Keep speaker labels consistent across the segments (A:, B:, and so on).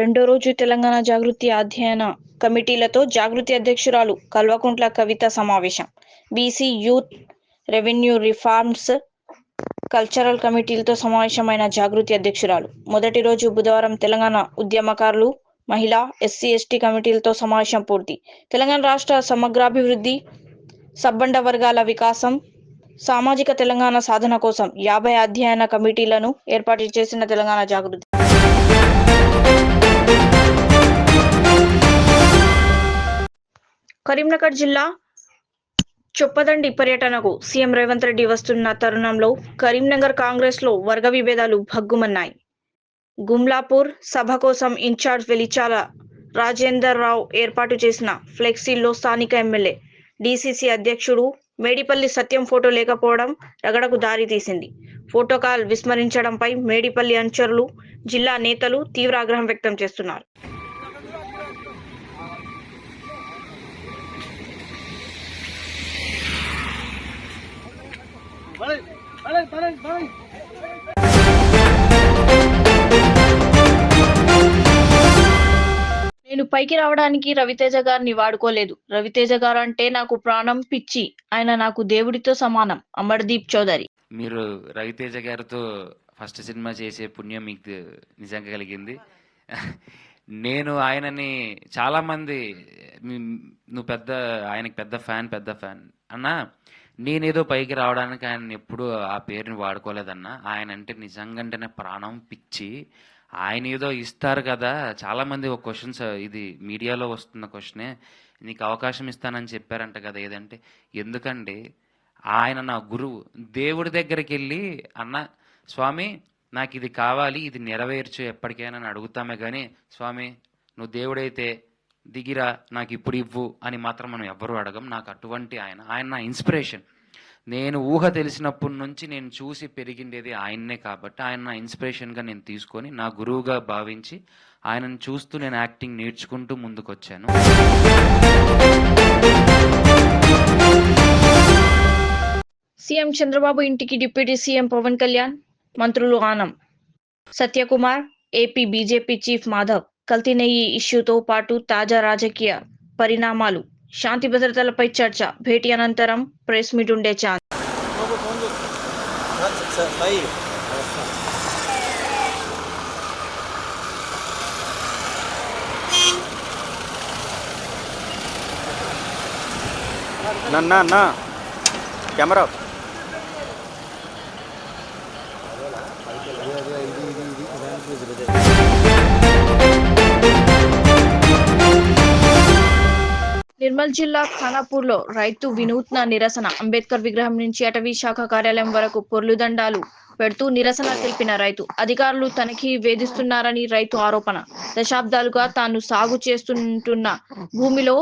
A: రెండో రోజు తెలంగాణ జాగృతి అధ్యయన కమిటీలతో జాగృతి అధ్యక్షురాలు కల్వకుంట్ల కవిత సమావేశం. BC, youth, revenue reforms, cultural కమిటీలతో సమావేశమైన జాగృతి అధ్యక్షురాలు. మొదటి రోజు బుధవారం తెలంగాణ ఉద్యమకారులు, మహిళా, ఎస్సీ, ఎస్టీ కమిటీలతో సమావేశం పూర్తి. తెలంగాణ రాష్ట్ర సమగ్రాభివృద్ధి, సబ్బండ వర్గాల వికాసం, సామాజిక తెలంగాణ సాధన కోసం 50 అధ్యయన కమిటీలను ఏర్పాటు చేసిన తెలంగాణ జాగృతి. కరీంనగర్ జిల్లా చొప్పదండి పర్యటనకు సీఎం రేవంత్ రెడ్డి వస్తున్న తరుణంలో కరీంనగర్ కాంగ్రెస్లో వర్గ విభేదాలు భగ్గుమన్నాయి. గుమ్లాపూర్ సభ కోసం ఇన్ఛార్జ్ వెలిచాల రాజేందర్ రావు ఏర్పాటు చేసిన ఫ్లెక్సీల్లో స్థానిక ఎమ్మెల్యే, డీసీసీ అధ్యక్షుడు మేడిపల్లి సత్యం ఫోటో లేకపోవడం రగడకు దారి తీసింది. ఫోటో కాల్ విస్మరించడంపై మేడిపల్లి అనుచరులు, జిల్లా నేతలు తీవ్ర ఆగ్రహం వ్యక్తం చేస్తున్నారు. నేను పైకి రావడానికి రవితేజ గారిని వాడుకోలేదు. రవితేజ గారు అంటే నాకు ప్రాణం, పిచ్చి. ఆయన నాకు దేవుడితో సమానం. అమర్దీప్ చౌదరి.
B: మీరు రవితేజ గారితో ఫస్ట్ సినిమా చేసే పుణ్యం మీకు నిజంగా కలిగింది. నేను ఆయనని చాలామంది నువ్వు ఆయనకి పెద్ద ఫ్యాన్ అన్నా, నేనేదో పైకి రావడానికి ఆయన ఎప్పుడు ఆ పేరుని వాడుకోలేదన్నా. ఆయన అంటే నిజంగానే ప్రాణం, పిచ్చి. ఆయన ఏదో ఇస్తారు కదా, చాలామంది ఒక క్వశ్చన్స్, ఇది మీడియాలో వస్తున్న క్వశ్చనే, నీకు అవకాశం ఇస్తానని చెప్పారంట కదా, ఏదంటే ఎందుకండి ఆయన నా గురువు. దేవుడి దగ్గరికి వెళ్ళి అన్న స్వామి నాకు ఇది కావాలి, ఇది నెరవేర్చు ఎప్పటికైనా అని అడుగుతామే కానీ, స్వామి నువ్వు దేవుడైతే దిగిరా నాకు ఇప్పుడు ఇవ్వు అని మాత్రం మనం ఎవ్వరూ అడగం. నాకు అటువంటి ఆయన నా ఇన్స్పిరేషన్. నేను ఊహ తెలిసినప్పటి నుంచి నేను చూసి పెరిగిండేది ఆయన్నే కాబట్టి ఆయన నా ఇన్స్పిరేషన్గా నేను తీసుకొని నా గురువుగా భావించి ఆయనను చూస్తూ నేను యాక్టింగ్ నేర్చుకుంటూ ముందుకొచ్చాను.
A: సీఎం చంద్రబాబు ఇంటికి డిప్యూటీ సీఎం పవన్ కళ్యాణ్, మంత్రులు Anam, Satyakumar, AP BJP chief Madhav. కల్తీ నెయ్యి ఇష్యూతో పాటు తాజా రాజకీయ పరిణామాలు, శాంతి భద్రతలపై చర్చ. భేటీ అనంతరం ప్రెస్ మీట్ ఉండే ఛాన్స్.
C: కెమెరా
A: నిర్మల్ జిల్లా ఖానాపూర్లో రైతు వినూత్న నిరసన. అంబేద్కర్ విగ్రహం నుంచి అటవీ శాఖ కార్యాలయం వరకు పొర్లుదండాలు పెడుతూ నిరసన తెలిపిన రైతు. అధికారులు తనకి వేధిస్తున్నారని రైతు ఆరోపణ. దశాబ్దాలుగా తాను సాగు చేస్తుంటున్న భూమిలో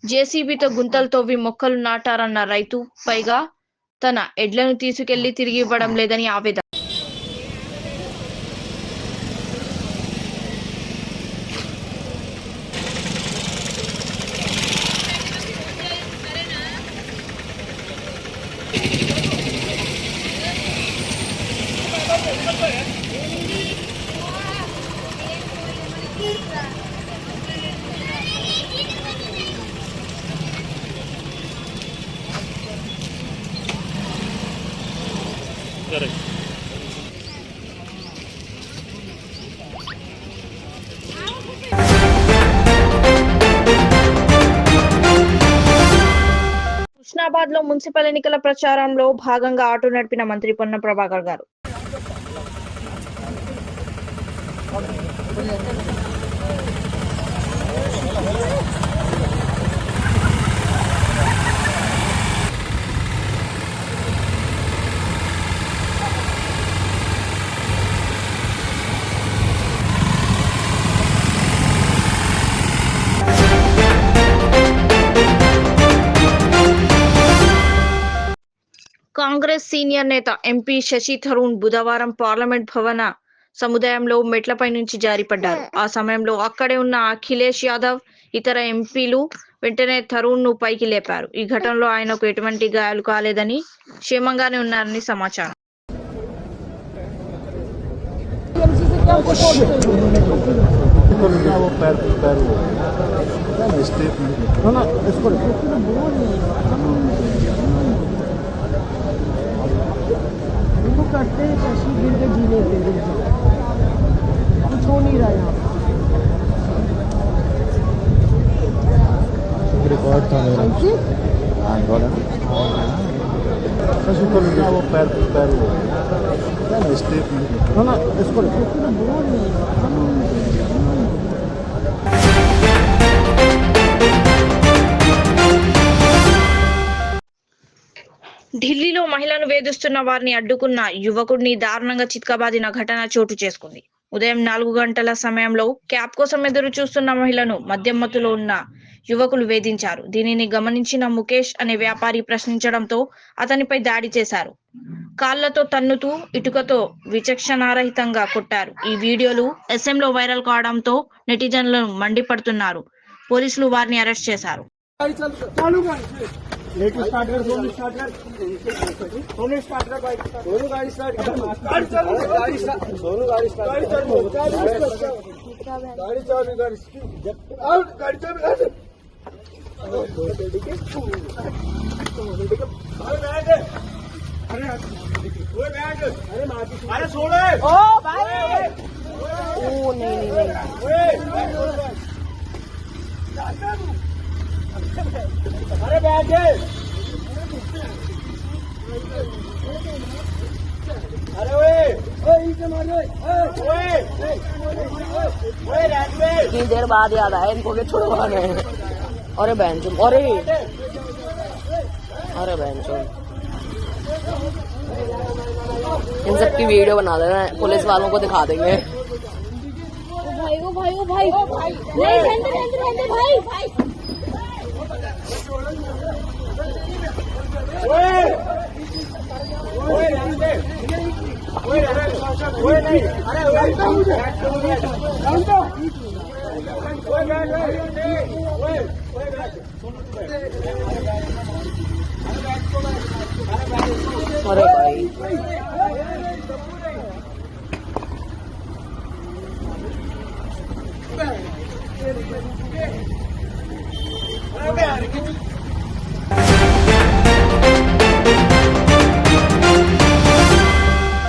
A: జేసీబీతో గుంతలు తవ్వి మొక్కలు నాటారన్న రైతు. పైగా తన ఎడ్లను తీసుకెళ్లి తిరిగి ఇవ్వడం లేదని ఆవేదన. హుస్నాబాద్ లో మున్సిపల్ ఎన్నికల ప్రచారంలో భాగంగా ఆటో నడిపిన మంత్రి పొన్నం ప్రభాకర్ గారు. కాంగ్రెస్ సీనియర్ నేత ఎంపీ శశి థరూర్ బుధవారం పార్లమెంట్ భవన సముదాయంలో మెట్లపై నుంచి జారిపడ్డారు. ఆ సమయంలో అక్కడే ఉన్న అఖిలేష్ యాదవ్, ఇతర ఎంపీలు వెంటనే థరూర్ ను పైకి లేపారు. ఈ ఘటనలో ఆయనకు ఎటువంటి గాయాలు కాలేదని, క్షేమంగానే ఉన్నారని సమాచారం.
C: वो पैर पैर स्टेप ना इसको
D: करते हैं शशि गिर के जीने के लिए कुछ हो नहीं रहा यहाँ
C: रिकॉर्ड था मेरा वो पैर पैर स्टेप ना इसको
A: ఢిల్లీలో మహిళను వేధిస్తున్న వారిని అడ్డుకున్న యువకుడిని దారుణంగా చితకబాదిన ఘటన చోటు చేసుకుంది. ఉదయం 4 గంటల సమయంలో క్యాబ్ కోసం ఎదురు చూస్తున్న మహిళను మద్యం మత్తులో ఉన్న యువకులు వేధించారు. దీనిని గమనించిన ముఖేష్ అనే వ్యాపారి ప్రశ్నించడంతో అతనిపై దాడి చేశారు. కాళ్లతో తన్నుతూ ఇటుకతో విచక్షణారహితంగా కొట్టారు. ఈ వీడియోలు ఎస్ఎంలో వైరల్ కావడంతో నెటిజన్లు మండిపడుతున్నారు. పోలీసులు వారిని అరెస్ట్ చేశారు.
D: अरे छोड़ो ओ भाई ओ नहीं अरे बैठ अरे ओए इनसे मार ओए कितनी देर बाद याद आया इनको के छुड़वाने हैं। अरे बेंचो अरे बेंचो इन सब की वीडियो बना देना, पुलिस वालों को दिखा देंगे। ओ भाई नहीं रहते भाई अरे भाई